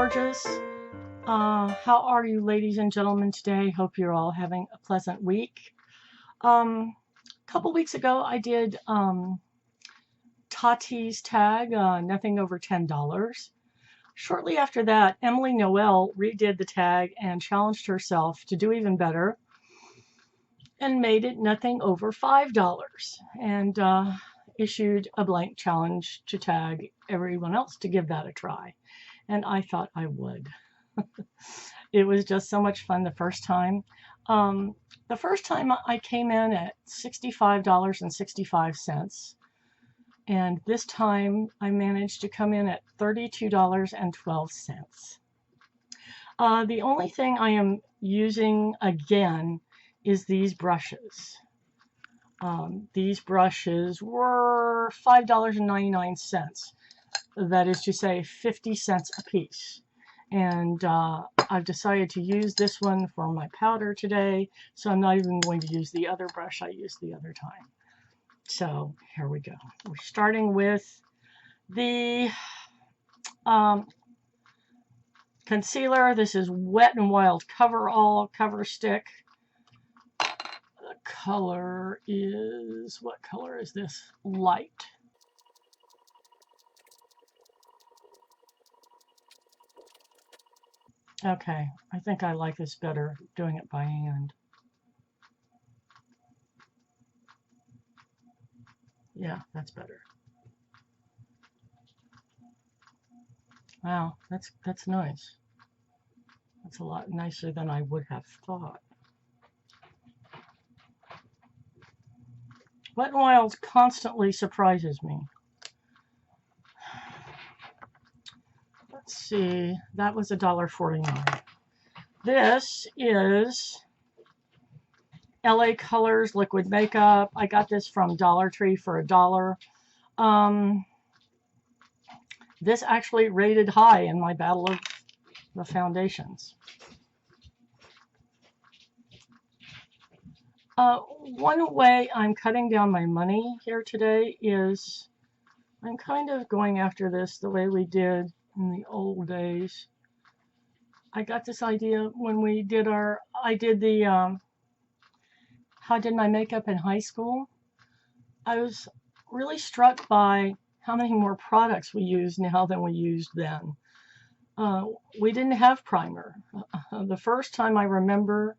gorgeous. How are you, ladies and gentlemen, today? Hope you're all having a pleasant week. A couple weeks ago, I did Tati's tag, nothing over $10. Shortly after that, EmilyNoel redid the tag and challenged herself to do even better and made it nothing over $5 and issued a blank challenge to tag everyone else to give that a try. And I thought I would. It was just so much fun the first time. The first time I came in at $65.65. And this time I managed to come in at $32.12. The only thing I am using again is these brushes. These brushes were $5.99. That is to say 50 cents a piece. And I've decided to use this one for my powder today, so I'm not even going to use the other brush I used the other time. So here we go. We're starting with the concealer. This is Wet n Wild Coverall Coverstick. The color is, what color is this? Light. Okay, I think I like this better doing it by hand. Yeah, that's better. Wow, that's nice. That's a lot nicer than I would have thought. Wet n Wild constantly surprises me. Let's see, that was $1.49. This is LA Colors Liquid Makeup. I got this from Dollar Tree for $1. This actually rated high in my battle of the foundations. One way I'm cutting down my money here today is I'm kind of going after this the way we did in the old days. I got this idea when we did how I did my makeup in high school. I was really struck by how many more products we use now than we used then. We didn't have primer. The first time I remember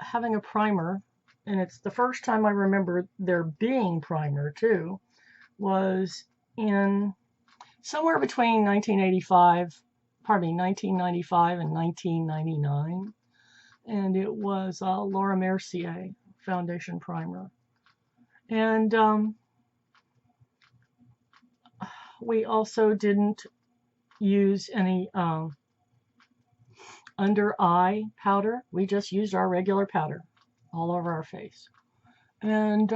having a primer, and it's the first time I remember there being primer too, was in somewhere between 1995 and 1999. And it was Laura Mercier foundation primer. And we also didn't use any under eye powder. We just used our regular powder all over our face. And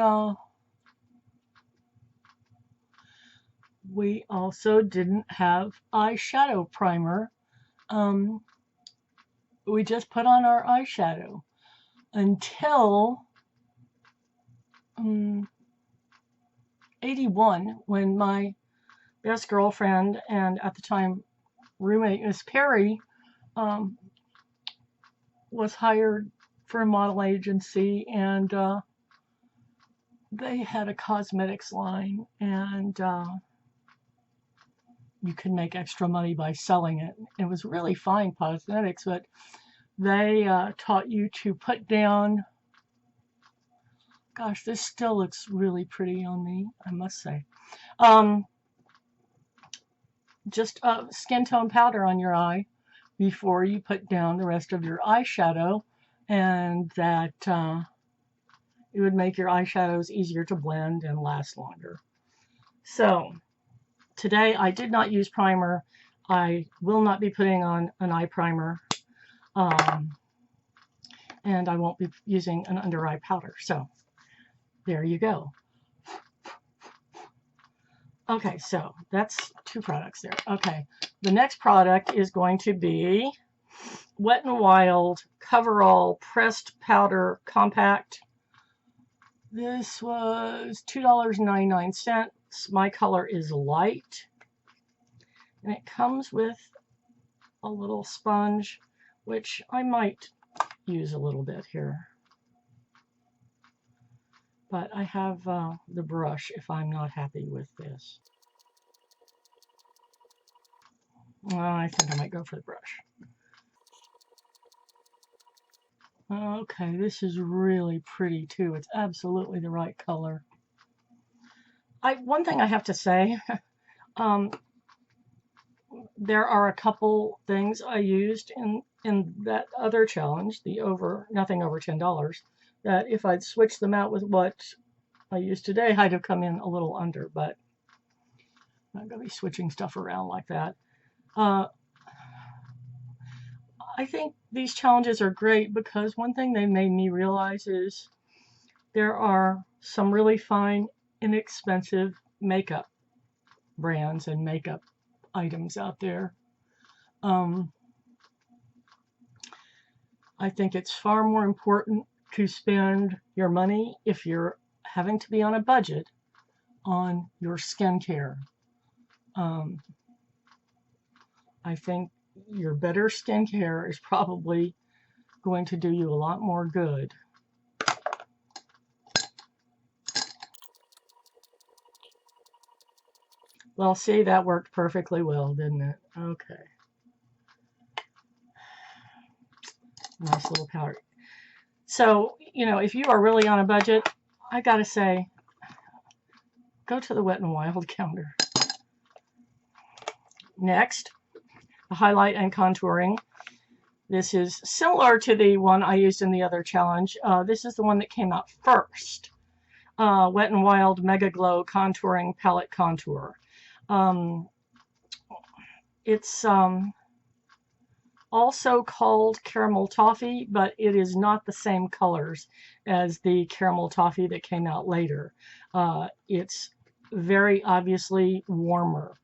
we also didn't have eyeshadow primer. We just put on our eyeshadow until 81, when my best girlfriend and at the time roommate, Miss Perry, was hired for a model agency, and they had a cosmetics line, and you can make extra money by selling it. It was really fine cosmetics, but they taught you to put down, gosh, this still looks really pretty on me, I must say. Just skin tone powder on your eye before you put down the rest of your eyeshadow, and that it would make your eyeshadows easier to blend and last longer. So today I did not use primer. I will not be putting on an eye primer, and I won't be using an under eye powder. So there you go. Okay, so that's two products there. Okay, the next product is going to be Wet n Wild Coverall Pressed Powder Compact. This was $2.99. My color is light. And it comes with a little sponge, which I might use a little bit here. But I have the brush if I'm not happy with this. I think I might go for the brush. Okay, this is really pretty too. It's absolutely the right color. One thing I have to say, there are a couple things I used in that other challenge, the nothing over $10, that if I'd switched them out with what I use today, I'd have come in a little under, but I'm not going to be switching stuff around like that. I think these challenges are great because one thing they made me realize is there are some really fine, inexpensive makeup brands and makeup items out there. I think it's far more important to spend your money if you're having to be on a budget on your skincare. I think your better skincare is probably going to do you a lot more good. Well, see, that worked perfectly well, didn't it? Okay. Nice little powder. So, you know, if you are really on a budget, I gotta say, go to the Wet n Wild counter. Next, the highlight and contouring. This is similar to the one I used in the other challenge. This is the one that came out first. Wet n Wild Megaglo Contouring Palette Contour. It's also called Caramel Toffee, but it is not the same colors as the Caramel Toffee that came out later. It's very obviously warmer.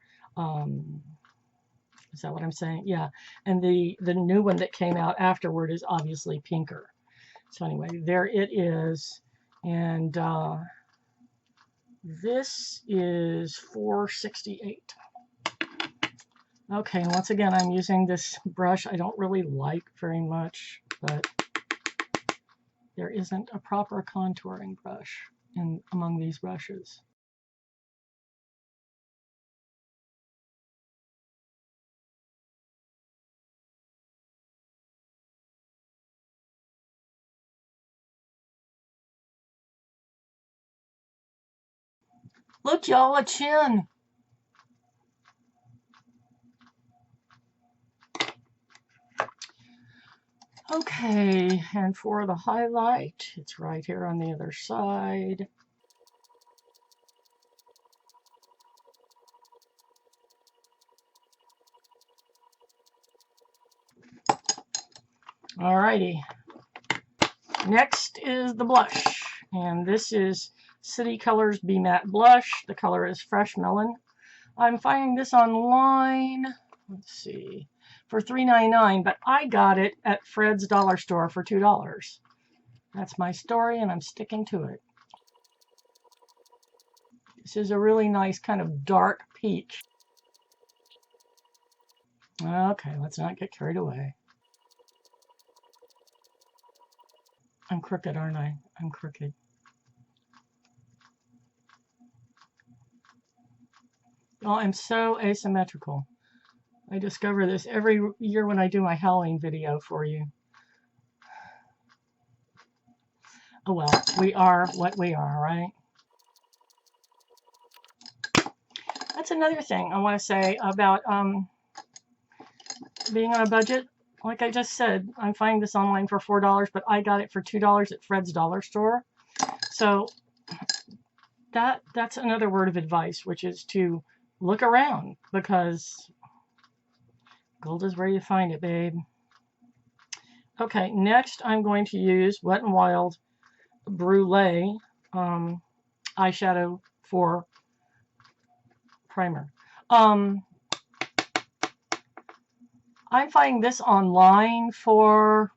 Is that what I'm saying? Yeah. And the new one that came out afterward is obviously pinker. So anyway, there it is. And this is $4.68. Okay, and once again, I'm using this brush I don't really like very much, but there isn't a proper contouring brush among these brushes. Look, y'all, a chin. Okay, and for the highlight, it's right here on the other side. Alrighty. Next is the blush, and this is City Colors Be Matte Blush. The color is Fresh Melon. I'm finding this online, let's see, for $3.99, but I got it at Fred's Dollar Store for $2. That's my story, and I'm sticking to it. This is a really nice kind of dark peach. Okay, let's not get carried away. I'm crooked, aren't I? I'm crooked. Oh, I'm so asymmetrical. I discover this every year when I do my Halloween video for you. Oh well, we are what we are, right? That's another thing I want to say about being on a budget. Like I just said, I'm finding this online for $4, but I got it for $2 at Fred's Dollar Store. So that's another word of advice, which is to look around, because gold is where you find it, babe. Okay, next I'm going to use Wet n Wild Brulee eyeshadow for primer. I'm finding this online for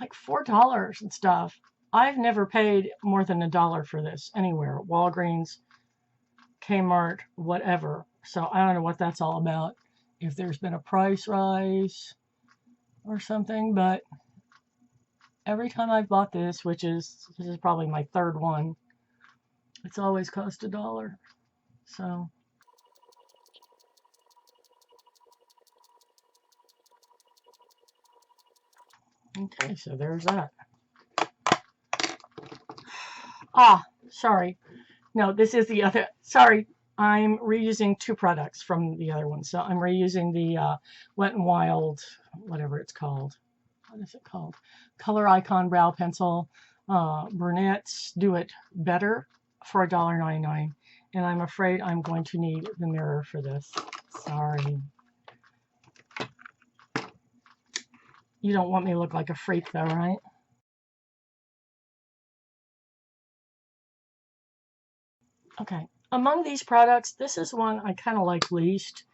like $4 and stuff. I've never paid more than $1 for this anywhere. Walgreens, Kmart, whatever. So I don't know what that's all about. If there's been a price rise or something, but every time I've bought this, this is probably my third one, it's always cost $1. So okay, so there's that. Ah, sorry. No, this is the other. Sorry, I'm reusing two products from the other one. So I'm reusing the Wet n Wild, whatever it's called. What is it called? Color Icon Brow Pencil. Brunettes Do It Better for $1.99. And I'm afraid I'm going to need the mirror for this. Sorry. You don't want me to look like a freak though, right? Okay. Among these products, this is one I kind of like least.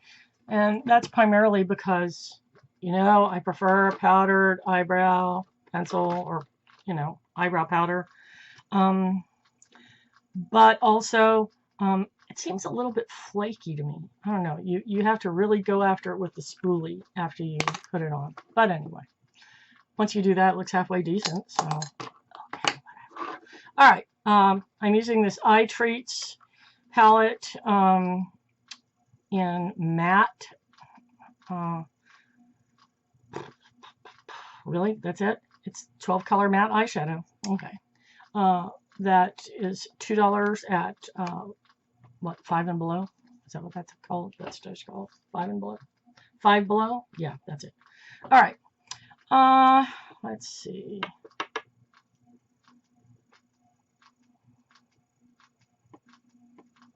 And that's primarily because, you know, I prefer powdered eyebrow pencil or, you know, eyebrow powder. But also, it seems a little bit flaky to me. I don't know. You have to really go after it with the spoolie after you put it on. But anyway, once you do that, it looks halfway decent. So, okay, whatever. All right. I'm using this Eye Treats palette in matte. Really? That's it? It's 12 color matte eyeshadow. Okay. That is $2 at what, 5 and below? Is that what that's called? That's just called 5 and below. 5 below? Yeah, that's it. All right. Let's see.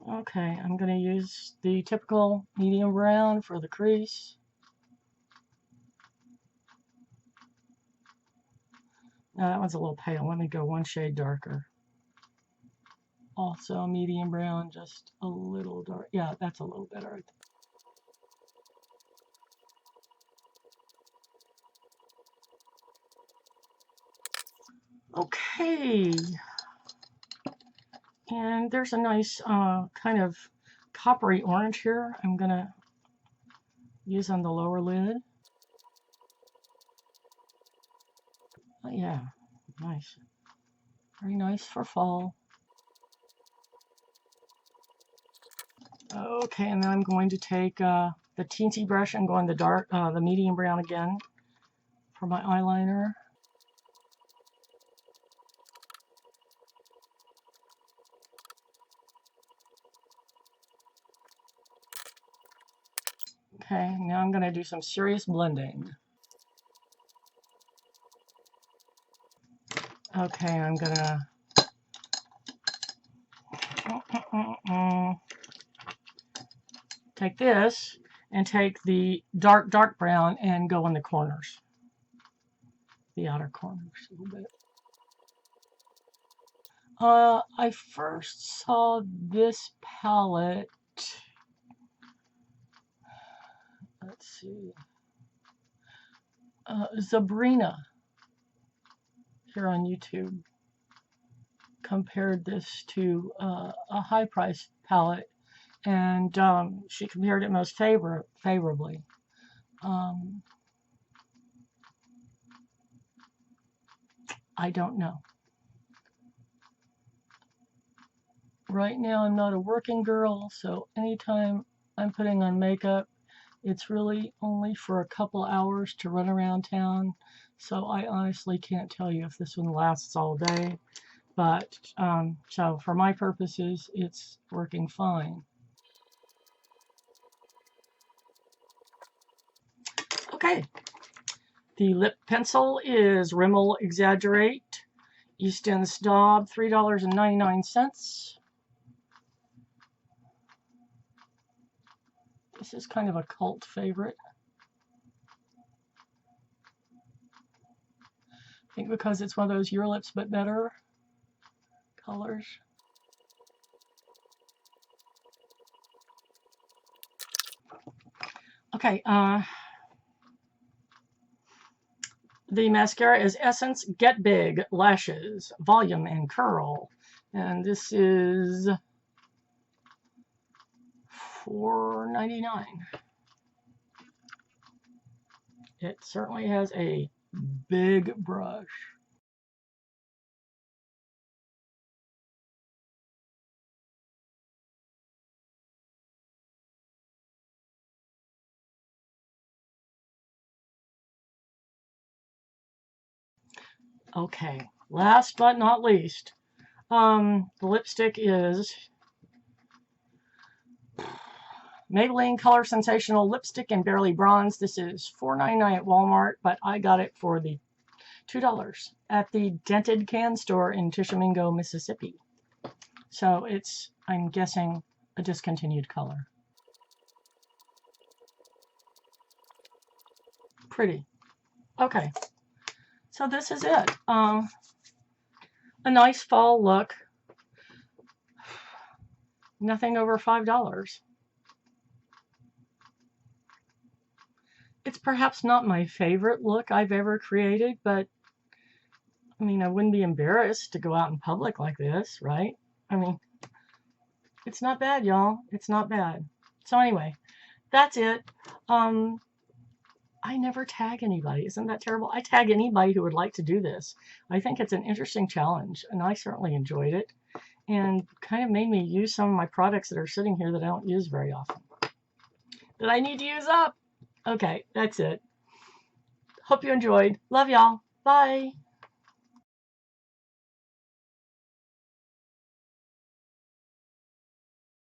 Okay, I'm going to use the typical medium brown for the crease. Now that one's a little pale. Let me go one shade darker. Also medium brown, just a little dark. Yeah, that's a little better. Right there. Okay. And there's a nice kind of coppery orange here. I'm going to use on the lower lid. Oh, yeah, nice. Very nice for fall. Okay, and then I'm going to take the teensy brush and go in the medium brown again for my eyeliner. Okay, now I'm going to do some serious blending. Okay, I'm going to take this and take the dark brown and go in the corners. The outer corners a little bit. I first saw this palette, let's see, Sabrina here on YouTube compared this to a high price palette, and she compared it most favorably. I don't know. Right now I'm not a working girl, so anytime I'm putting on makeup, it's really only for a couple hours to run around town. So I honestly can't tell you if this one lasts all day. But so for my purposes, it's working fine. Okay. The lip pencil is Rimmel Exaggerate East End Snob, $3.99. This is kind of a cult favorite. I think because it's one of those Your Lips But Better colors. Okay, the mascara is Essence Get Big Lashes Volume and Curl, and this is $4.99. It certainly has a big brush. Okay, last but not least, the lipstick is Maybelline Color Sensational Lipstick in Barely Bronze. This is $4.99 at Walmart, but I got it for the $2 at the Dented Can store in Tishomingo, Mississippi. So it's, I'm guessing, a discontinued color. Pretty. Okay, so this is it. A nice fall look. Nothing over $5. It's perhaps not my favorite look I've ever created, but I mean, I wouldn't be embarrassed to go out in public like this, right? I mean, it's not bad, y'all. It's not bad. So anyway, that's it. I never tag anybody. Isn't that terrible? I tag anybody who would like to do this. I think it's an interesting challenge, and I certainly enjoyed it, and kind of made me use some of my products that are sitting here that I don't use very often, that I need to use up. Okay, that's it. Hope you enjoyed. Love y'all. Bye.